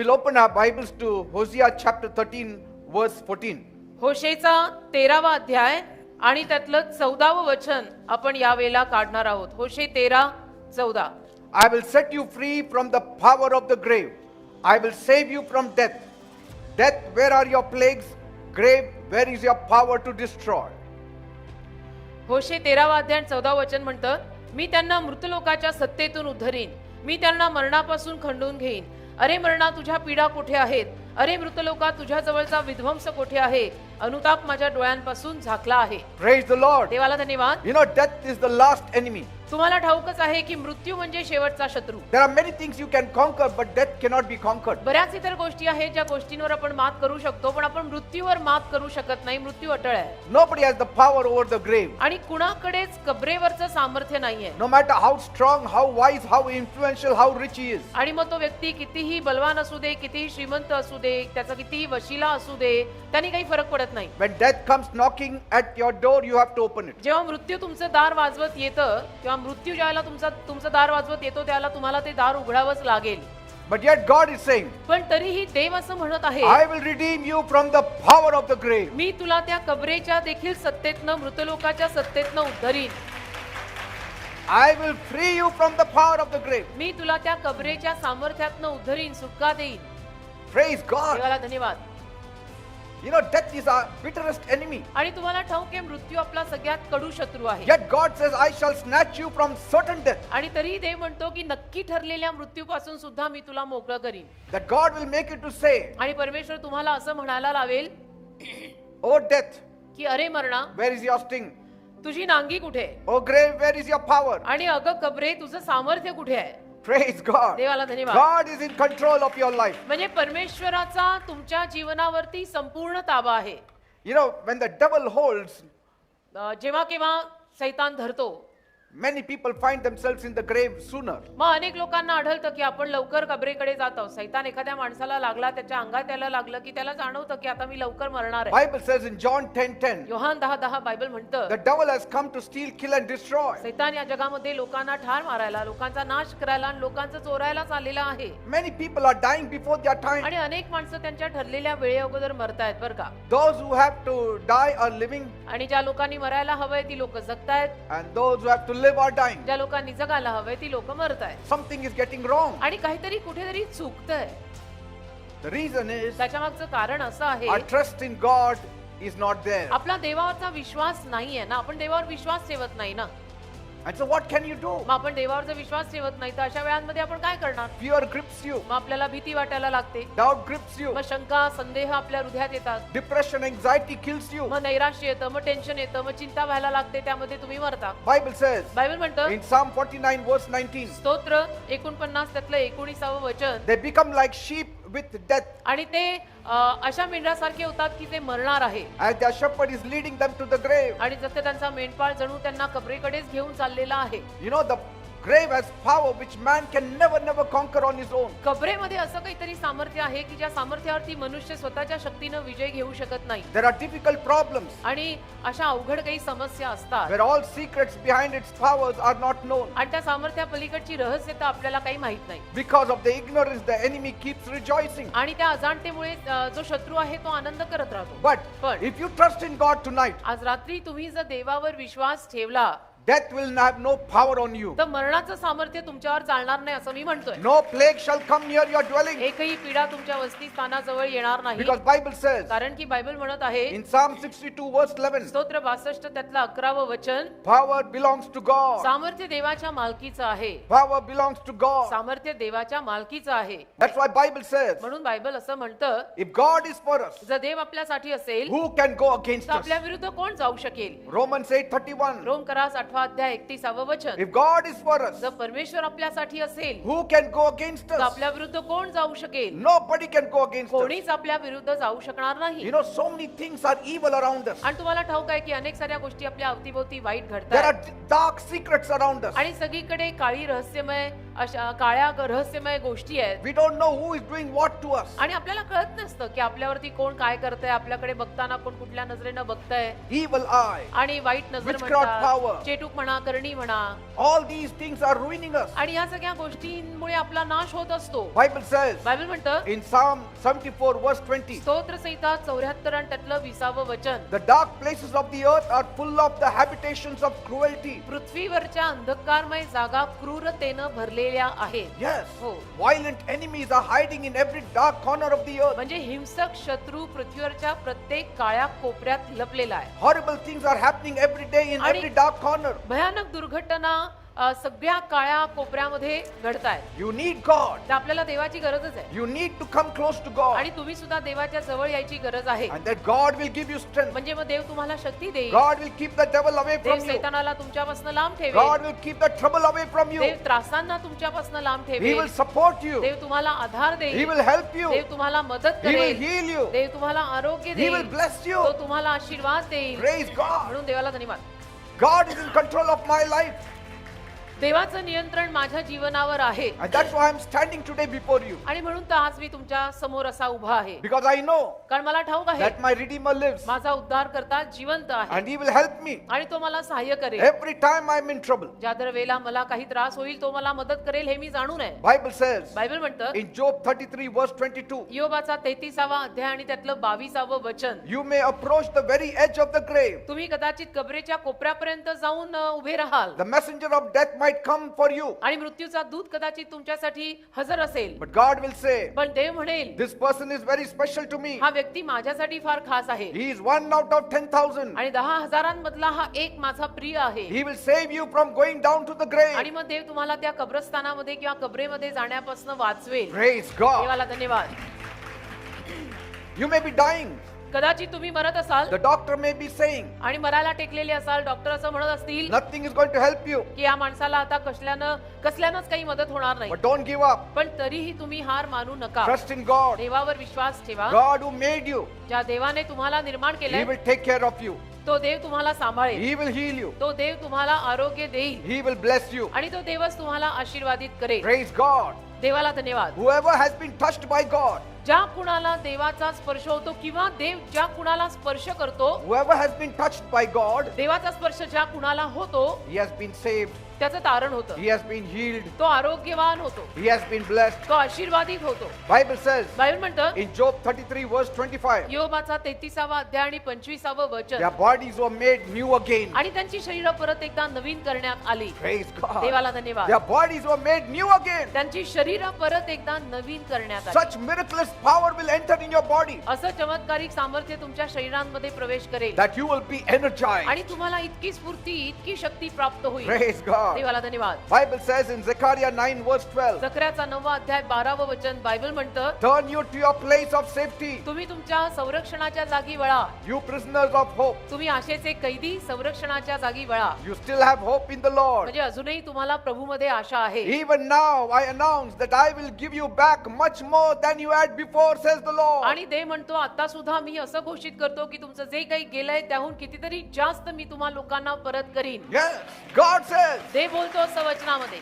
We'll open our Bibles to Hosea chapter 13 verse 14. होशेचा 13वा अध्याय आणि त्यातलं 14वं वचन आपण यावेळेला काढणार आहोत. होशे 13:14. I will set you free from the power of the grave. I will save you from death. Death, where are your plagues? Grave, where is your power to destroy? होशे 13वा अध्याय आणि 14वं वचन म्हणतं, मी त्यांना मृतलोकाच्या सत्तेतून उद्धरीन, मी त्यांना मरणापासून खंडून घेईन. अरे मरणा, तुझ्या पीडा कुठे आहेत? अरे मृतलोका, तुझ्या जवळचा विध्वंस कुठे आहे? अनुताप माझ्या डोळ्यांपासून झाकला आहे. Praise the Lord. देवाला धन्यवाद. You know, death is the last enemy. तुम्हाला ठाऊकच आहे की मृत्यू म्हणजे शेवटचा शत्रू. There are many things you can conquer, but death cannot be conquered. बऱ्याच इतर गोष्टी आहेत ज्या गोष्टींवर आपण मात करू शकतो, पण आपण मृत्यूवर मात करू शकत नाही. मृत्यू अटळ आहे Nobody has the power over the grave. आणि कुणाकडेच कबरेवरचं सामर्थ्य नाहीये. No matter how strong, how wise, how influential, how rich he is. आणि मग तो व्यक्ती कितीही बलवान असू दे, कितीही श्रीमंत असू दे, त्याचा कितीही वशिला असू दे, त्याने काही फरक पडत नाही. When death comes knocking at your door, you have to open it. जेव्हा मृत्यू तुमचं दार वाजवत येतं, तेव्हा मृत्यू ज्याला तुमचं दार वाजवत येतो, त्याला तुम्हाला ते दार उघडावंच लागेल. But yet God is saying, पण तरीही देव असं म्हणत आहे, I will redeem you from the power of the grave. मी तुला त्या कबरेच्या देखील सत्तेतनं, मृतलोकाच्या सत्तेतनं उद्धरीन. I will free you from the power of the grave. मी तुला त्या कबरेच्या सामर्थ्यातनं उद्धरीन, सुटका देईन. Praise God. देवाला धन्यवाद. You know, death is our bitterest enemy. आणि तुम्हाला ठाऊक आहे, मृत्यू आपला सगळ्यात कडू शत्रू आहे. Yet God says, I shall snatch you from certain death. आणि तरी देव म्हणतो की नक्की ठरलेल्या मृत्यूपासून सुद्धा मी तुला मोकळं करीन. That God will make you to say, आणि परमेश्वर तुम्हाला असं म्हणायला लावेल Oh death, की अरे मरणा, where is your sting? तुझी नांगी कुठे? Oh grave, where is your power? आणि अगं कबरे, तुझं सामर्थ्य कुठे आहे? Praise God. देवाला धन्यवाद. God is in control of your life. म्हणजे परमेश्वराचा तुमच्या जीवनावरती संपूर्ण ताबा आहे. You know, when the devil holds, जेव्हा केव्हा सैतान धरतो, many people find themselves in the grave sooner. मग अनेक लोकांना आढळतं की आपण लवकर कबरेकडे जातो. सैतान एखाद्या माणसाला लागला, त्याच्या अंगात यायला लागलं की त्याला जाणवतं की आता मी लवकर मरणार आहे. Bible says in John 10:10, योहान 10:10 बायबल म्हणतं, the devil has come to steal, kill and destroy. सैतान या जगामध्ये लोकांना ठार मारायला, लोकांचा नाश करायला आणि लोकांचं चोरायला चाललेला आहे. Many people are dying before their time. आणि अनेक माणसं त्यांच्या ठरलेल्या वेळे अगोदर मरतायत बरं का. Those who have to die are living, आणि ज्या लोकांनी मरायला हवंय ती लोक जगतायत, and those who have to live are dying. ज्या लोकांनी जगायला हवंय ती लोक मरतायत. Something is getting wrong. आणि काहीतरी कुठेतरी चुकतंय. The reason is त्याच्या मागचं कारण असं आहे, our trust in God is not there. आपला देवावरचा विश्वास नाहीये ना. आपण देवावर विश्वास ठेवत नाही ना. And so what can you do? मग आपण देवावर जर विश्वास ठेवत नाही तर अशा वेळांमध्ये आपण काय करणार? Fear grips you. मग आपल्याला भीती वाटायला लागते, Doubt grips you. मग शंका संदेह आपल्या हृदयात येतात, Depression, anxiety kills you. मग नैराश्य येतं, मग टेन्शन येतं, मग चिंता व्हायला लागते, त्यामध्ये तुम्ही मरता. Bible says बायबल म्हणतं, in Psalm 49 verse 19, स्तोत्र 49 त्यातलं 19व वचन, they become like sheep with death, आणि ते अशा मेंढरासारखे होतात की ते मरणार आहे. as their shepherd is leading them to the grave. आणि जसं त्यांचा मेंढपाळ जणू त्यांना कबरेकडेच घेऊन चाललेला आहे. You know, the grave has power which man can never conquer on his own. कबरेमध्ये असं काहीतरी सामर्थ्य आहे की ज्या सामर्थ्यावरती मनुष्य स्वतःच्या शक्तीनं विजय घेऊ शकत नाही. There are difficult problems आणि अशा अवघड काही समस्या असतात, where all secrets behind its powers are not known. आणि त्या सामर्थ्या पलीकडची रहस्यता आपल्याला काही माहित नाही. Because of the ignorance, the enemy keeps rejoicing. आणि त्या अजाणतेमुळे जो शत्रू आहे तो आनंद करत राहतो. But if you trust in God tonight, आज रात्री तुम्ही जर देवावर विश्वास ठेवला death will have no power on you. तर मरणाचं सामर्थ्य तुमच्यावर चालणार नाही असं मी म्हणतोय. No plague shall come near your dwelling. एकही पीडा तुमच्या वसतिस्थानाजवळ येणार नाही. Because Bible says कारण की बायबल म्हणत आहे, in Psalm 62 verse 11, स्तोत्र 62 त्यातलं 11वं वचन, power belongs to God. सामर्थ्य देवाच्या मालकीचं आहे. Power belongs to God. सामर्थ्य देवाच्या मालकीचं आहे. That's why Bible says, म्हणून बायबल असं म्हणतं, if God is for us, जर देव आपल्यासाठी असेल who can go against तर us? आपल्या विरुद्ध कोण जाऊ शकेल? Romans 8:31. रोम करास 8 अध्याय 31 वचन, If God is for us, जर परमेश्वर आपल्यासाठी असेल who can go against तर us? आपल्या विरुद्ध कोण जाऊ शकेल? Nobody can go against us. कोणीच आपल्या विरुद्ध जाऊ शकणार नाही. You know, so many things are evil around us. आणि तुम्हाला ठाऊक आहे की अनेक साऱ्या गोष्टी आपल्या अवतीभोवती वाईट There घडतात are dark secrets around us. आणि सगळीकडे काळी रहस्यमय अशा काळ्या रहस्यमय गोष्टी आहेत We don't know who is doing what to us. आणि आपल्याला कळत नसतं की आपल्यावरती कोण काय करतंय, आपल्याकडे बघताना कोण कुठल्या नजरेनं बघतंय Evil eye. आणि वाईट नजर Witchcraft power. म्हणतात, चेटूक म्हणा, करणी म्हणा, All these things are ruining us. आणि या सगळ्या गोष्टींमुळे आपला नाश होत असतो. Bible says बायबल म्हणतं in Psalm 74 verse 20, स्तोत्र संहिता 74 आणि त्यातलं 20व वचन, the dark places of the earth are full of the habitations of cruelty. पृथ्वीवरच्या अंधकारमय जागा क्रूरतेनं भरलेल्या आहेत. Yes. हो. Violent enemies are hiding in every dark corner of the earth. म्हणजे हिंसक शत्रू पृथ्वीवरच्या प्रत्येक काळ्या कोपऱ्यात लपलेला आहे. Horrible things are happening every day in आणि every dark corner. भयानक दुर्घटना सगळ्या काळ्या कोपऱ्यामध्ये घडतायत. You need God. तर आपल्याला देवाची गरजच आहे You need to come close to God. आणि तुम्ही सुद्धा देवाच्या जवळ यायची गरज आहे. And that God will give you strength. म्हणजे मग देव तुम्हाला शक्ती देईल. God will keep the devil away Dev from you. सैतानाला तुमच्यापासून लांब ठेवेल. God will keep the trouble away from you. देव त्रासांना तुमच्यापासून लांब He ठेवेल. will support you. देव तुम्हाला आधार He देईल. will help you. देव तुम्हाला मदत He will करेल. heal you. देव तुम्हाला आरोग्य He will देईल. bless you. तो तुम्हाला आशीर्वाद देईल. Praise God. म्हणून देवाला धन्यवाद. God is in control of my life. देवाचं नियंत्रण माझ्या जीवनावर आहे And that's why I'm standing today before you. आणि म्हणून तर आज मी तुमच्या समोर असा उभा आहे. Because I know कारण मला ठाऊक आहे that my Redeemer lives. माझा उद्धार करता जिवंत आहे And He will help me आणि तो मला सहाय्य करेल. every time I'm in trouble. ज्या दर वेळेला मला काही त्रास होईल तो मला मदत करेल हे मी जाणून आहे. Bible says बायबल म्हणतं in Job 33 verse 22, योबाचा 33वा अध्याय आणि त्यातलं 22वं वचन, you may approach the very edge of the grave. तुम्ही कदाचित कबरेच्या कोपऱ्यापर्यंत जाऊन उभे राहाल The messenger of death might come for you. आणि मृत्यूचा दूत कदाचित तुमच्यासाठी हजर असेल, But God will say, पण देव म्हणेल this person is very special to me. हा व्यक्ती माझ्यासाठी फार खास आहे He is one out of 10,000. आणि 10,000 हा एक माझा प्रिय आहे. He will save you from going down to the आणि grave. मग देव तुम्हाला त्या कब्रस्थानामध्ये किंवा कबरेमध्ये जाण्यापासून वाचवेल. Praise God. देवाला धन्यवाद. You may be dying. कदाचित तुम्ही मरत असाल The doctor may be saying, आणि मरायला टेकलेले असाल, डॉक्टर असं म्हणत असतील nothing is going to help you. की या माणसाला आता कसल्यानंच काही मदत होणार नाही, But don't give up. पण तरीही तुम्ही हार मानू नका. Trust in God. देवावर विश्वास ठेवा. God who made you, ज्या देवाने तुम्हाला निर्माण He केलंय will take care of you. तो देव तुम्हाला सांभाळेल. He will heal you. तो देव तुम्हाला आरोग्य देईल He will bless you. आणि तो देवच तुम्हाला आशीर्वादित करेल. Praise God. देवाला धन्यवाद. Whoever has been touched by God, ज्या कुणाला देवाचा स्पर्श होतो किंवा देव ज्या कुणाला स्पर्श करतो, whoever has been touched by God, देवाचा स्पर्श ज्या कुणाला होतो he has been saved. त्याचं तारण होतं. He has been healed. तो आरोग्यवान होतो. He has been blessed. तो आशीर्वादित होतो. Bible says बायबल म्हणतं in Job 33 verse 25, योबाचा 33वा अध्याय आणि 25वं वचन, their bodies were made new again. आणि त्यांची शरीरं परत एकदा नवीन करण्यात आली. Praise God. देवाला धन्यवाद. Their bodies were made new again. त्यांची शरीरं परत एकदा नवीन करण्यात आली. Such miraculous power will enter in your body असं चमत्कारिक सामर्थ्य तुमच्या शरीरांमध्ये प्रवेश करेल that you will be energized. आणि तुम्हाला इतकी स्फूर्ती, इतकी शक्ती प्राप्त होईल. Praise God. देवाला धन्यवाद. Bible says in Zechariah 9 verse 12, जकर्याचा 9वा अध्याय 12वं वचन, बायबल म्हणतं turn you to your place of safety, तुम्ही तुमच्या संरक्षणाच्या जागी वळा. you prisoners of hope. तुम्ही आशेचे कैदी संरक्षणाच्या जागी वळा. You still have hope in the Lord. म्हणजे अजूनही तुम्हाला प्रभूमध्ये आशा आहे. Even now I announce that I will give you back much more than you had before, says the Lord. आणि देव म्हणतो आता सुद्धा मी असं घोषित करतो की तुमचं जे काही गेलंय त्याहून कितीतरी जास्त मी तुम्हा लोकांना परत करीन. Yes, God says. देव बोलतो असं वचनामध्ये.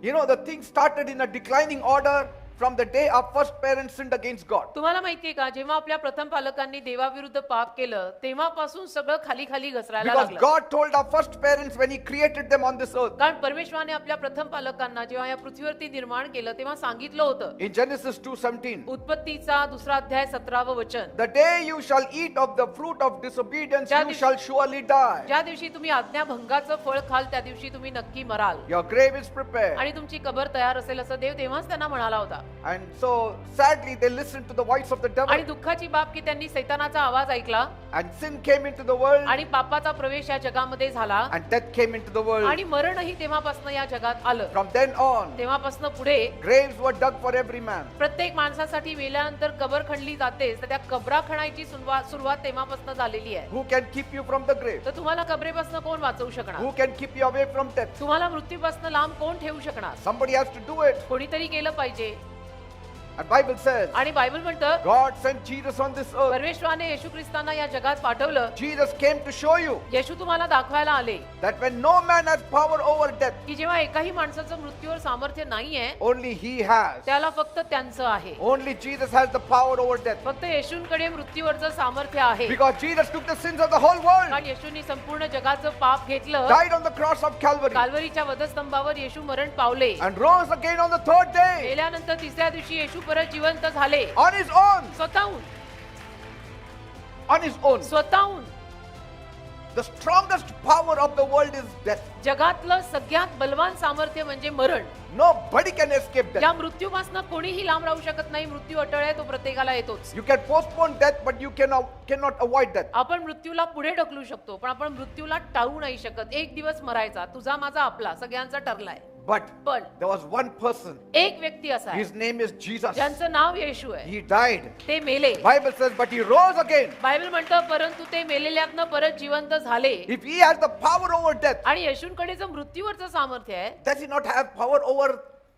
You know, the thing started in a declining order from the day our first parents sinned against God. तुम्हाला माहितीये का, जेव्हा आपल्या प्रथम पालकांनी देवाविरुद्ध पाप केलं तेव्हापासून सगळं खाली खाली घसरायला Because लागलं. God told our first parents when He created them on this earth. कारण परमेश्वराने आपल्या प्रथम पालकांना जेव्हा या पृथ्वीवरती निर्माण केलं तेव्हा सांगितलं होतं. In Genesis 2:17, उत्पत्तीचा 2रा अध्याय 17वं वचन, the day you shall eat of the fruit of disobedience, ज्या you दिवशी- shall surely die. ज्या दिवशी तुम्ही आज्ञाभंगाचं फळ खाल त्या दिवशी तुम्ही नक्की moral Your grave is prepared. आणि तुमची कबर तयार असेल असं देव तेव्हाच त्यांना म्हणाला होता. And so sadly they listened to the voice of the आणि devil, दुःखाची बाब की त्यांनी सैतानाचा आवाज ऐकला and sin came into the world, आणि पापाचा प्रवेश या जगामध्ये झाला and death came into the world. आणि मरणही तेव्हापासून या जगात आलं. From then on, तेव्हापासून पुढे graves were dug for every man. प्रत्येक माणसासाठी मेल्यानंतर कबर खणली जाते, तर त्या कबरा खणायची सुरुवात तेव्हापासून झालेली आहे. Who can keep you from the grave? तर तुम्हाला कबरेपासून कोण वाचवू शकणार? Who can keep you away from death? तुम्हाला मृत्यूपासून लांब कोण ठेवू शकणार? Somebody has to do it. कोणीतरी केलं पाहिजे. And Bible says, आणि बायबल म्हणतं God sent Jesus on this earth. परमेश्वराने येशू ख्रिस्तांना या जगात पाठवलं. Jesus came to show you येशू तुम्हाला दाखवायला आले that when no man has power over death, की जेव्हा एकाही माणसाचं मृत्यूवर सामर्थ्य नाहीये only he has. त्याला फक्त त्यांचं आहे. Only Jesus has the power over death. फक्त येशूंकडे मृत्यूवरचं सामर्थ्य आहे. Because Jesus took the sins of the whole world, कारण येशूंनी संपूर्ण जगाचं पाप घेतलं. died on the cross of Calvary, काल्वरीच्या वधस्तंभावर येशू मरण पावले. and rose again on the third day मेल्यानंतर तिसऱ्या दिवशी येशू परत जिवंत झाले. on his own. स्वतःहून On his own. स्वतःहून. The strongest power of the world is death. जगातलं सगळ्यात बलवान सामर्थ्य म्हणजे मरण. Nobody can escape death. या मृत्यूपासून कोणीही लांब राहू शकत नाही. मृत्यू अटळ आहे, तो प्रत्येकाला येतोच. You can postpone death, but you cannot avoid death. आपण मृत्यूला पुढे ढकलू शकतो पण आपण मृत्यूला टाळू नाही शकत. एक दिवस मरायचा, तुझा माझा आपला सगळ्यांचा ठरलाय. But पण there was one person. एक व्यक्ती असा आहे His name is Jesus. ज्यांचं नाव येशू आहे. He died. ते मेले. Bible says, but he rose again. Bible म्हणतं परंतु ते मेलेल्यातनं परत जिवंत झाले. If he has the power over death, आणि येशूंकडे जर मृत्यूवरचं सामर्थ्य आहे does he not have power over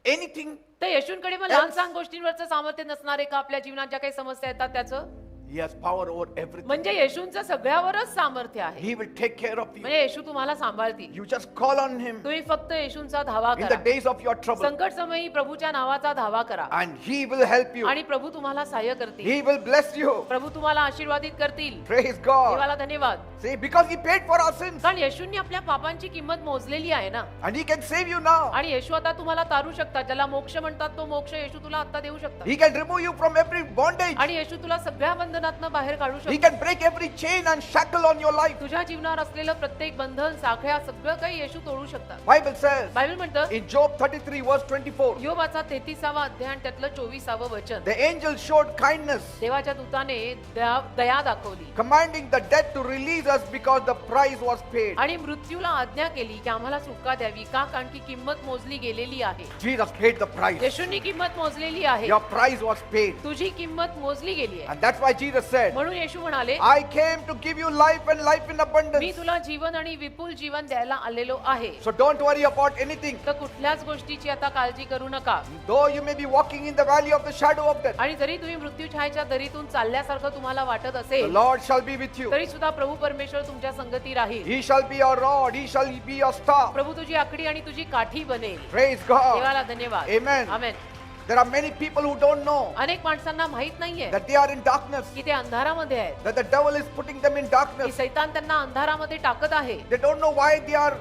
anything? तर येशूंकडे मग लहान सहान गोष्टींवरचं सामर्थ्य नसणार आहे का? आपल्या जीवनात ज्या काही समस्या येतात त्याचं. He has power over everything. म्हणजे येशूंचं सगळ्यावरच सामर्थ्य आहे. He will take care of you. म्हणजे येशू तुम्हाला सांभाळतील. You just call on him तुम्ही फक्त येशूंचा धावा in the करा. days of your trouble, संकट समयी प्रभूच्या नावाचा धावा करा and he will help you. आणि प्रभू तुम्हाला सहाय्य करतील. He will bless you. प्रभू तुम्हाला आशीर्वादित करतील. Praise God. देवाला धन्यवाद. See, because he paid for our sins, कारण येशूंनी आपल्या पापांची किंमत मोजलेली आहे ना. and he can save you now. आणि येशू आता तुम्हाला तारू शकतात. ज्याला मोक्ष म्हणतात तो मोक्ष येशू तुला आता देऊ शकतात. He can remove you from every bondage. आणि येशू तुला सगळ्या बंधनातनं बाहेर काढू He शकतो. can break every chain and shackle on your life. तुझ्या जीवनावर असलेलं प्रत्येक बंधन साखळ्या सगळं काही येशू तोडू शकतात. Bible says बायबल म्हणतं in Job 33 verse 24, योबाचा 33वा अध्याय आणि त्यातलं 24वं वचन. the angel showed kindness, देवाच्या दूताने दया दाखवली commanding the dead to release us because the price was paid. आणि मृत्यूला आज्ञा केली की आम्हाला सुटका द्यावी का? कारण की किंमत मोजली गेलेली आहे. Jesus paid the price. येशूंनी किंमत मोजलेली आहे. Your price was paid. तुझी किंमत मोजली गेली आहे. And that's why Jesus said, म्हणून येशू म्हणाले I came to give you life and life in me abundance. तुला जीवन आणि विपुल जीवन द्यायला आलेलो आहे. So don't worry about anything. तर कुठल्याच गोष्टीची आता काळजी करू नका. Though you may be walking in the valley of the shadow of death, आणि जरी तुम्ही मृत्यू छायेच्या दरीतून चालल्यासारखं तुम्हाला वाटत the असेल Lord shall be with you. तरी सुद्धा प्रभू परमेश्वर तुमच्या संगती राहील. He shall be your rod. He shall be your staff. प्रभू तुझी आकडी आणि तुझी काठी बनेल. Praise God. देवाला धन्यवाद. Amen. Amen. There are many people who don't know अनेक माणसांना माहित नाहीये that they are in darkness, की ते अंधारामध्ये आहेत. that the devil is putting them in की darkness. सैतान त्यांना अंधारामध्ये टाकत आहे. They don't know why they are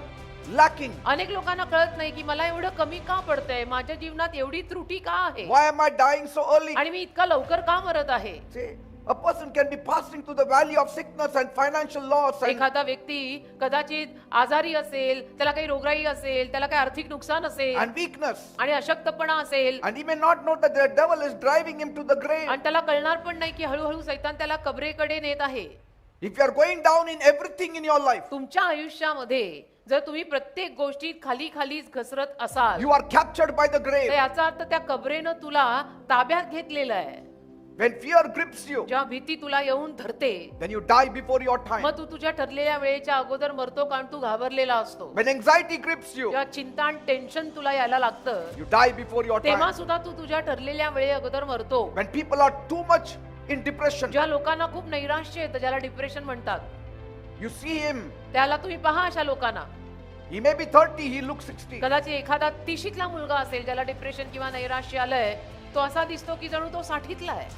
lacking. अनेक लोकांना कळत नाही की मला एवढं कमी का पडतंय, माझ्या जीवनात एवढी त्रुटी का आहे Why am I dying so early? आणि मी इतका लवकर का मरत आहे. See, a person can be passing through the valley of sickness and financial loss and एखादा व्यक्ती कदाचित आजारी असेल, त्याला काही रोगराई असेल, त्याला काही आर्थिक नुकसान असेल weakness, आणि अशक्तपणा असेल and he may not know that the devil is driving him to the grave. आणि त्याला कळणार पण नाही की हळूहळू सैतान त्याला कबरेकडे नेत आहे. If you are going down in everything in your life, तुमच्या आयुष्यामध्ये जर तुम्ही प्रत्येक गोष्टीत खाली खालीच घसरत असाल you are captured by the तर grave. याचा अर्थ त्या कबरेनं तुला ताब्यात घेतलेलं आहे. When fear grips you, जेव्हा भीती तुला येऊन धरते then you die before your time. मग तू तुझ्या ठरलेल्या वेळेच्या अगोदर मरतो कारण तू घाबरलेला असतो. When anxiety grips you, जेव्हा चिंता आणि टेन्शन तुला यायला लागतं you die before your तेव्हा time. सुद्धा तू तुझ्या ठरलेल्या वेळे अगोदर मरतो. When people are too much in depression, ज्या लोकांना खूप नैराश्य येतं, ज्याला डिप्रेशन म्हणतात, you see him. त्याला तुम्ही पहा अशा लोकांना. He may be 30, he looks 60. कदाचित एखादा 30शीतला मुलगा असेल ज्याला डिप्रेशन किंवा नैराश्य आलंय, तो असा दिसतो की जणू तो 60तला आहे.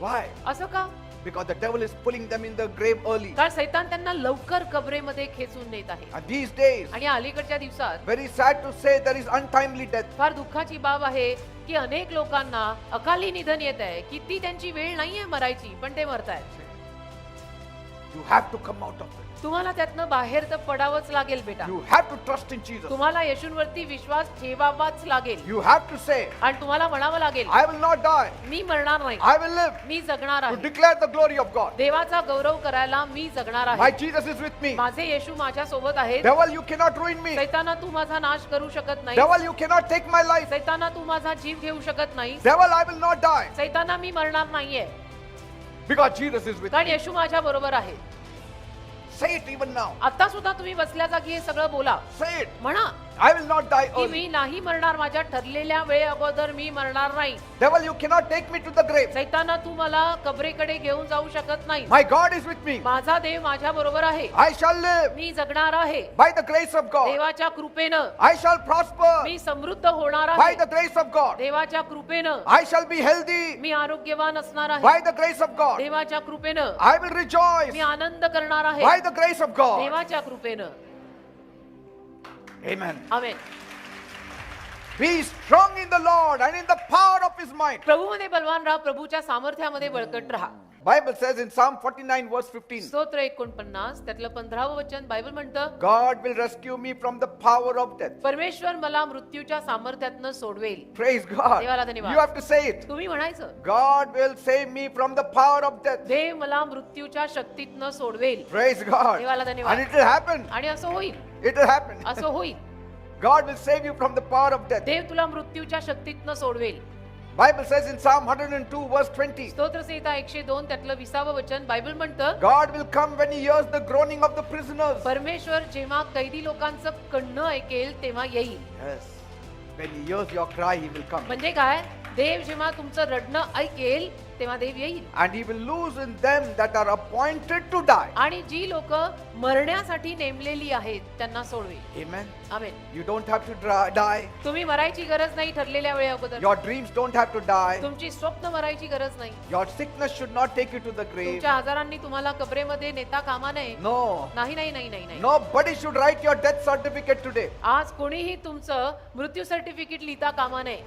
Why? असं का? Because the devil is pulling them in the grave early. कारण सैतान त्यांना लवकर कबरेमध्ये खेचून नेत आहे. And these days, आणि अलीकडच्या दिवसात very sad to say, there is untimely death. फार दुःखाची बाब आहे की अनेक लोकांना अकाली निधन येत आहे की ती त्यांची वेळ नाहीये मरायची पण ते मरतायत. You have to come out of it. तुम्हाला त्यातनं बाहेर तर पडावंच लागेल बेटा. You have to trust in Jesus. तुम्हाला येशूंवरती विश्वास ठेवावाच लागेल You have to say, आणि तुम्हाला म्हणावं लागेल I will not die. मी मरणार नाही, I will live मी जगणार to आहे. declare the glory of God. देवाचा गौरव करायला मी जगणार My आहे. Jesus is with me. माझे येशू माझ्या सोबत आहेत. Devil, you cannot ruin me. सैताना तू माझा नाश करू शकत नाही. Devil, you cannot take my life. सैताना तू माझा जीव घेऊ शकत नाही. Devil, I will not die. सैताना मी मरणार नाहीये Because Jesus is with कारण me. येशू माझ्या बरोबर आहे. Say it even now. आता सुद्धा तुम्ही बसल्या जागी हे सगळं बोला, Say it. म्हणा. I will not die की early. मी नाही मरणार, माझ्या ठरलेल्या वेळे अगोदर मी मरणार नाही. Devil, you cannot take me to the grave. सैताना तू मला कबरेकडे घेऊन जाऊ शकत नाही. My God is with me. माझा देव माझ्या बरोबर आहे. I shall live मी जगणार आहे. by the grace of God. देवाच्या कृपेनं I shall prosper मी समृद्ध होणार by आहे. the grace of God. देवाच्या कृपेनं I shall be healthy मी आरोग्यवान असणार आहे. by the grace of God. देवाच्या कृपेनं I will rejoice मी आनंद करणार आहे. by the grace of God. देवाच्या कृपेनं. Amen. Amen. Be strong in the Lord and in the power of his might. प्रभूमध्ये बलवान राहा, प्रभूच्या सामर्थ्यामध्ये बळकट राहा. Bible says in Psalm 49 verse 15, स्तोत्र 49 त्यातलं 15वं वचन बायबल म्हणतं, God will rescue me from the power of death. परमेश्वर मला मृत्यूच्या सामर्थ्यातनं सोडवेल. Praise God. देवाला धन्यवाद. You have to say it. तुम्ही म्हणायचं, God will save me from the power of death. देव मला मृत्यूच्या शक्तीतनं सोडवेल. Praise God. देवाला धन्यवाद. And it will happen. आणि असं होईल, It will happen. असं होईल. God will save you from the power of death. देव तुला मृत्यूच्या शक्तीतनं सोडवेल. Bible says in Psalm 102 verse 20, स्तोत्र संहिता 102 त्यातलं 20वं वचन बायबल म्हणतं, God will come when he hears the groaning of the prisoners. परमेश्वर जेव्हा कैदी लोकांचं कणणं ऐकेल तेव्हा येईल. Yes. When he hears your cry, he will come. म्हणजे काय, देव जेव्हा तुमचं रडणं ऐकेल तेव्हा देव येईल. And he will loosen them that are appointed to die. आणि जी लोक मरण्यासाठी नेमलेली आहेत त्यांना सोडवेल. Amen. Amen. You don't have to die. तुम्ही मरायची गरज नाही ठरलेल्या वेळे अगोदर. Your dreams don't have to die. तुमची स्वप्न मरायची गरज नाही. Your sickness should not take you to the grave. तुमच्या आजारांनी तुम्हाला कबरेमध्ये नेता कामा नये. No. नाही नाही नाही नाही नाही. Nobody should write your death certificate today. आज कोणीही तुमचं मृत्यू सर्टिफिकेट लिहिता कामा नये.